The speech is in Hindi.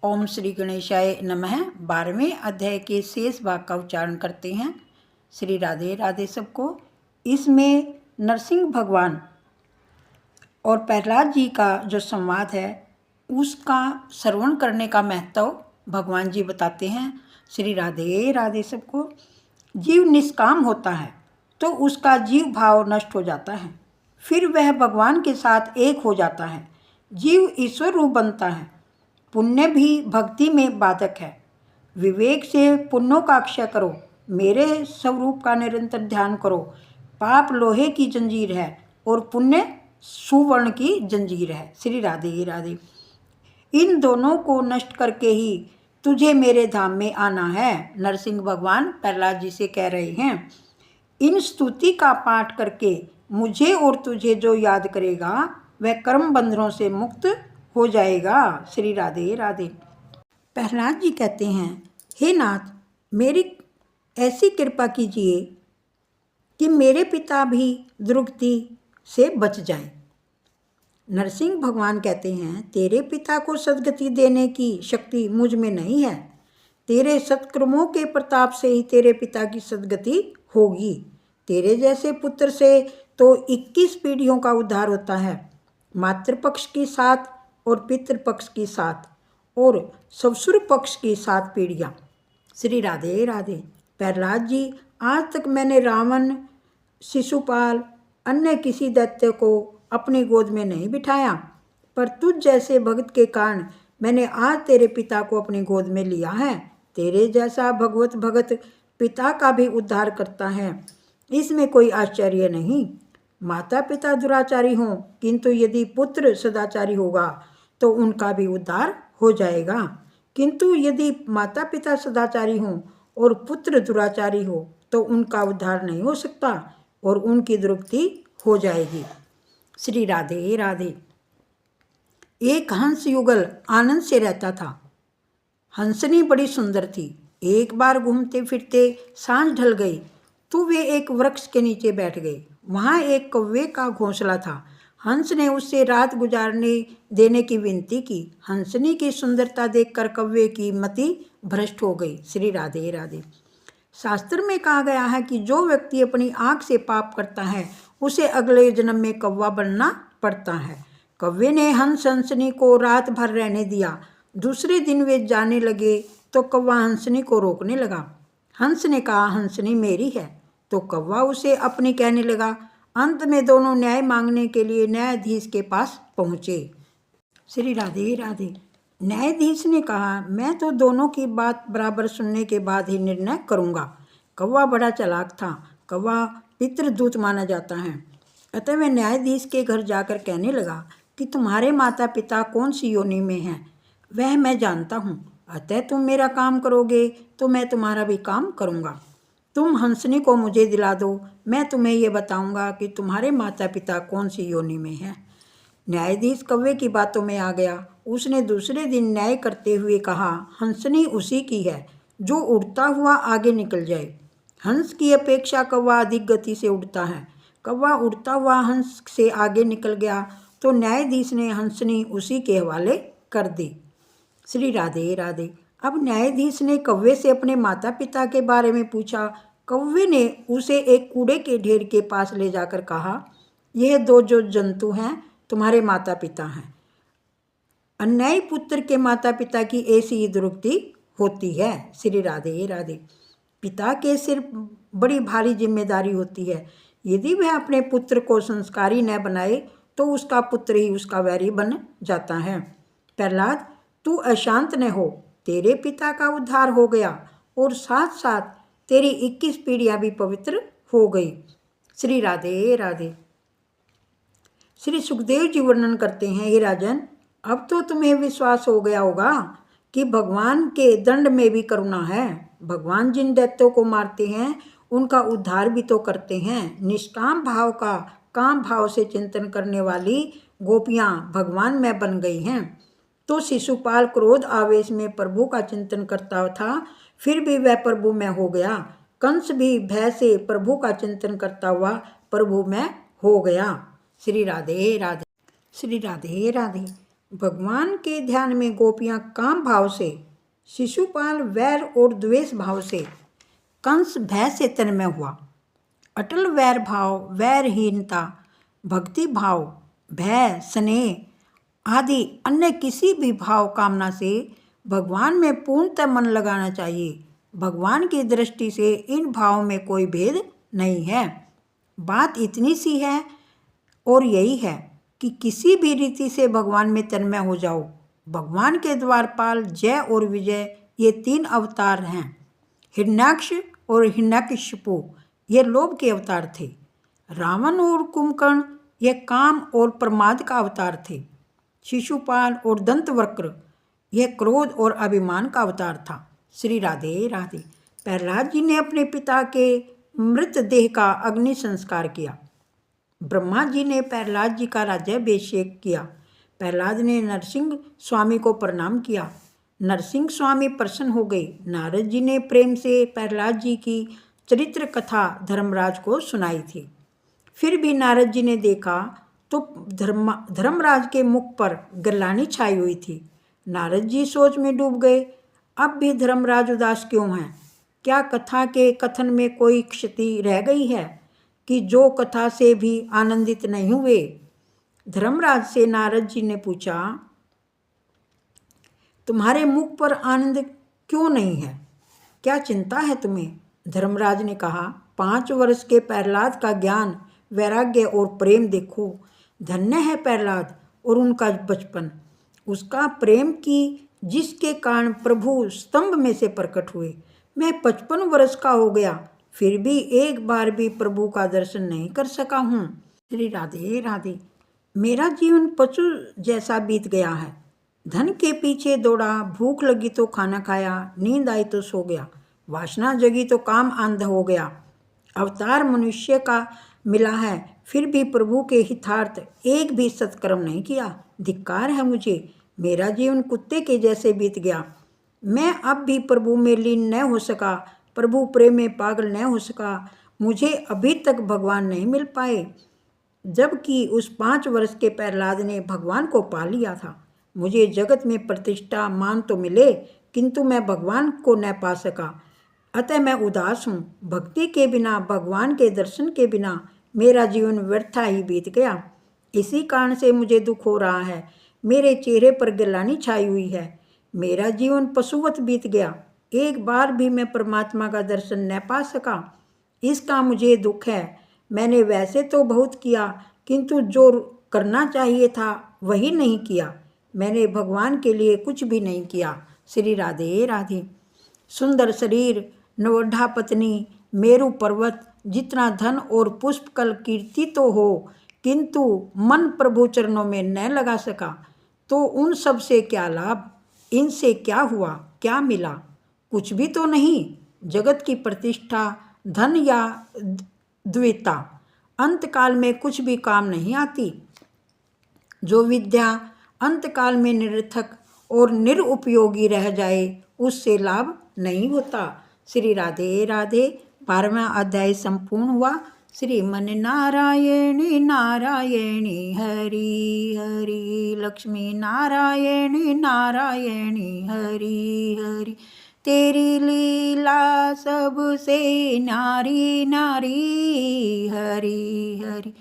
ओम श्री गणेशाय नमः। 12वें अध्याय के शेष भाग का उच्चारण करते हैं। श्री राधे राधे सबको। इसमें नरसिंह भगवान और प्रहलाद जी का जो संवाद है उसका श्रवण करने का महत्व भगवान जी बताते हैं। श्री राधे राधे सबको। जीव निष्काम होता है तो उसका जीव भाव नष्ट हो जाता है, फिर वह भगवान के साथ एक हो जाता है। जीव ईश्वर रूप बनता है। पुण्य भी भक्ति में बाधक है। विवेक से पुण्यों का अक्षय करो, मेरे स्वरूप का निरंतर ध्यान करो। पाप लोहे की जंजीर है और पुण्य सुवर्ण की जंजीर है। श्री राधे राधे। इन दोनों को नष्ट करके ही तुझे मेरे धाम में आना है। नरसिंह भगवान प्रहलाद जी से कह रहे हैं। इन स्तुति का पाठ करके मुझे और तुझे जो याद करेगा वह कर्म बंधनों से मुक्त हो जाएगा। श्री राधे राधे। प्रहलाद जी कहते हैं, हे नाथ, मेरी ऐसी कृपा कीजिए कि मेरे पिता भी दुर्गति से बच जाएं। नरसिंह भगवान कहते हैं, तेरे पिता को सद्गति देने की शक्ति मुझ में नहीं है। तेरे सत्कर्मों के प्रताप से ही तेरे पिता की सद्गति होगी। तेरे जैसे पुत्र से तो 21 पीढ़ियों का उद्धार होता है, मातृपक्ष की 7 और पितृपक्ष की 7 और ससुर पक्ष की 7 पीढ़ियाँ। श्री राधे राधे। प्रहलाद जी, आज तक मैंने रावण, शिशुपाल, अन्य किसी दैत्य को अपनी गोद में नहीं बिठाया, पर तुझ जैसे भक्त के कारण मैंने आज तेरे पिता को अपनी गोद में लिया है। तेरे जैसा भगवत भगत पिता का भी उद्धार करता है, इसमें कोई आश्चर्य नहीं। माता पिता दुराचारी हों, किंतु यदि पुत्र सदाचारी होगा तो उनका भी उद्धार हो जाएगा। किंतु यदि माता पिता सदाचारी हों और पुत्र दुराचारी हो तो उनका उद्धार नहीं हो सकता और उनकी दुर्गति हो जाएगी। श्री राधे राधे। एक हंस युगल आनंद से रहता था। हंसनी बड़ी सुंदर थी। एक बार घूमते फिरते सांझ ढल गई तो वे एक वृक्ष के नीचे बैठ गए। वहाँ एक कौवे का घोंसला था। हंस ने उससे रात गुजारने देने की विनती की। हंसनी की सुंदरता देखकर कौवे की मति भ्रष्ट हो गई। श्री राधे राधे। शास्त्र में कहा गया है कि जो व्यक्ति अपनी आँख से पाप करता है उसे अगले जन्म में कौवा बनना पड़ता है। कौवे ने हंसनी को रात भर रहने दिया। दूसरे दिन वे जाने लगे तो कौवा हंसनी को रोकने लगा। हंस ने कहा, हंसनी मेरी है, तो कौवा उसे अपनी कहने लगा। अंत में दोनों न्याय मांगने के लिए न्यायाधीश के पास पहुँचे। श्री राधे राधे। न्यायाधीश ने कहा, मैं तो दोनों की बात बराबर सुनने के बाद ही निर्णय करूँगा। कौवा बड़ा चालाक था। कौवा पितृदूत माना जाता है। अतः वह न्यायाधीश के घर जाकर कहने लगा कि तुम्हारे माता पिता कौन सी योनि में हैं वह मैं जानता हूँ। अतः तुम मेरा काम करोगे तो मैं तुम्हारा भी काम करूँगा। तुम हंसनी को मुझे दिला दो, मैं तुम्हें ये बताऊँगा कि तुम्हारे माता पिता कौन सी योनि में हैं। न्यायाधीश कौवे की बातों में आ गया। उसने दूसरे दिन न्याय करते हुए कहा, हंसनी उसी की है जो उड़ता हुआ आगे निकल जाए। हंस की अपेक्षा कौवा अधिक गति से उड़ता है। कौवा उड़ता हुआ हंस से आगे निकल गया तो न्यायाधीश ने हंसनी उसी के हवाले कर दी। श्री राधे राधे। अब न्यायाधीश ने कौवे से अपने माता पिता के बारे में पूछा। कौवे ने उसे एक कूड़े के ढेर के पास ले जाकर कहा, यह 2 जो जंतु हैं तुम्हारे माता पिता हैं। अन्यायी पुत्र के माता पिता की ऐसी ही दुर्गति होती है। श्री राधे राधे। पिता के सिर बड़ी भारी जिम्मेदारी होती है। यदि वह अपने पुत्र को संस्कारी न बनाए तो उसका पुत्र ही उसका वैरी बन जाता है। प्रहलाद, तू अशांत न हो। तेरे पिता का उद्धार हो गया और साथ साथ तेरी 21 पीढ़ियाँ भी पवित्र हो गई। श्री राधे राधे। श्री सुखदेव जी वर्णन करते हैं, हे राजन, अब तो तुम्हें विश्वास हो गया होगा कि भगवान के दंड में भी करुणा है। भगवान जिन दैत्यों को मारते हैं उनका उद्धार भी तो करते हैं। निष्काम भाव का काम भाव से चिंतन करने वाली गोपियाँ भगवान में बन गई हैं। तो शिशुपाल क्रोध आवेश में प्रभु का चिंतन करता था, फिर भी वह प्रभु में हो गया। कंस भी भय से प्रभु का चिंतन करता हुआ प्रभु में हो गया। श्री राधे राधे। श्री राधे राधे। भगवान के ध्यान में गोपियाँ काम भाव से, शिशुपाल वैर और द्वेष भाव से, कंस भय से तन्मय हुआ। अटल वैर भाव, वैरहीनता, भक्ति भाव, भय, स्नेह आदि अन्य किसी भी भाव कामना से भगवान में पूर्णतः मन लगाना चाहिए। भगवान की दृष्टि से इन भावों में कोई भेद नहीं है। बात इतनी सी है और यही है कि किसी भी रीति से भगवान में तन्मय हो जाओ। भगवान के द्वारपाल, जय और विजय ये 3 अवतार हैं। हिरण्याक्ष और हिरण्यकशिपु ये लोभ के अवतार थे। रावण और कुंभकर्ण ये काम और प्रमाद का अवतार थे। शिशुपाल और दंतवक्र यह क्रोध और अभिमान का अवतार था। श्री राधे राधे। प्रहलाद जी ने अपने पिता के मृतदेह का अग्नि संस्कार किया। ब्रह्मा जी ने प्रहलाद जी का राज्याभिषेक किया। प्रहलाद ने नरसिंह स्वामी को प्रणाम किया। नरसिंह स्वामी प्रसन्न हो गए। नारद जी ने प्रेम से प्रहलाद जी की चरित्र कथा धर्मराज को सुनाई थी। फिर भी नारद जी ने देखा तो धर्मराज के मुख पर गिरलानी छाई हुई थी। नारद जी सोच में डूब गए। अब भी धर्मराज उदास क्यों हैं? क्या कथा के कथन में कोई क्षति रह गई है कि जो कथा से भी आनंदित नहीं हुए? धर्मराज से नारद जी ने पूछा, तुम्हारे मुख पर आनंद क्यों नहीं है? क्या चिंता है तुम्हें? धर्मराज ने कहा, 5 वर्ष के प्रहलाद का ज्ञान, वैराग्य और प्रेम देखो। धन्य है प्रहलाद और उनका बचपन, उसका प्रेम की जिसके कारण प्रभु स्तंभ में से प्रकट हुए। मैं 55 वर्ष का हो गया, फिर भी एक बार भी प्रभु का दर्शन नहीं कर सका हूँ। श्री राधे राधे। मेरा जीवन पशु जैसा बीत गया है। धन के पीछे दौड़ा, भूख लगी तो खाना खाया, नींद आई तो सो गया, वासना जगी तो काम अंध हो गया। अवतार मनुष्य का मिला है, फिर भी प्रभु के हितार्थ एक भी सत्कर्म नहीं किया। धिक्कार है मुझे, मेरा जीवन कुत्ते के जैसे बीत गया। मैं अब भी प्रभु में लीन न हो सका, प्रभु प्रेम में पागल न हो सका। मुझे अभी तक भगवान नहीं मिल पाए, जबकि उस 5 वर्ष के प्रहलाद ने भगवान को पा लिया था। मुझे जगत में प्रतिष्ठा, मान तो मिले, किंतु मैं भगवान को न पा सका, अतः मैं उदास हूँ। भक्ति के बिना, भगवान के दर्शन के बिना मेरा जीवन व्यर्था ही बीत गया। इसी कारण से मुझे दुख हो रहा है। मेरे चेहरे पर गिलानी छाई हुई है। मेरा जीवन पशुवत बीत गया, एक बार भी मैं परमात्मा का दर्शन न पा सका। इसका मुझे दुख है। मैंने वैसे तो बहुत किया, किंतु जो करना चाहिए था वही नहीं किया। मैंने भगवान के लिए कुछ भी नहीं किया। श्री राधे राधे। सुंदर शरीर, नवोढ़ा पत्नी, मेरु पर्वत, जितना धन और पुष्पकल कीर्ति तो हो, किंतु मन प्रभु चरणों में न लगा सका तो उन सब से क्या लाभ? इनसे क्या हुआ, क्या मिला? कुछ भी तो नहीं। जगत की प्रतिष्ठा, धन या द्विता अंतकाल में कुछ भी काम नहीं आती। जो विद्या अंतकाल में निरर्थक और निरुपयोगी रह जाए, उससे लाभ नहीं होता। श्री राधे राधे। 12वां अध्याय संपूर्ण हुआ। श्रीमन नारायणी नारायणी हरि हरि, लक्ष्मी नारायणी नारायणी हरि हरि। तेरी लीला सबसे नारी नारी हरि हरि।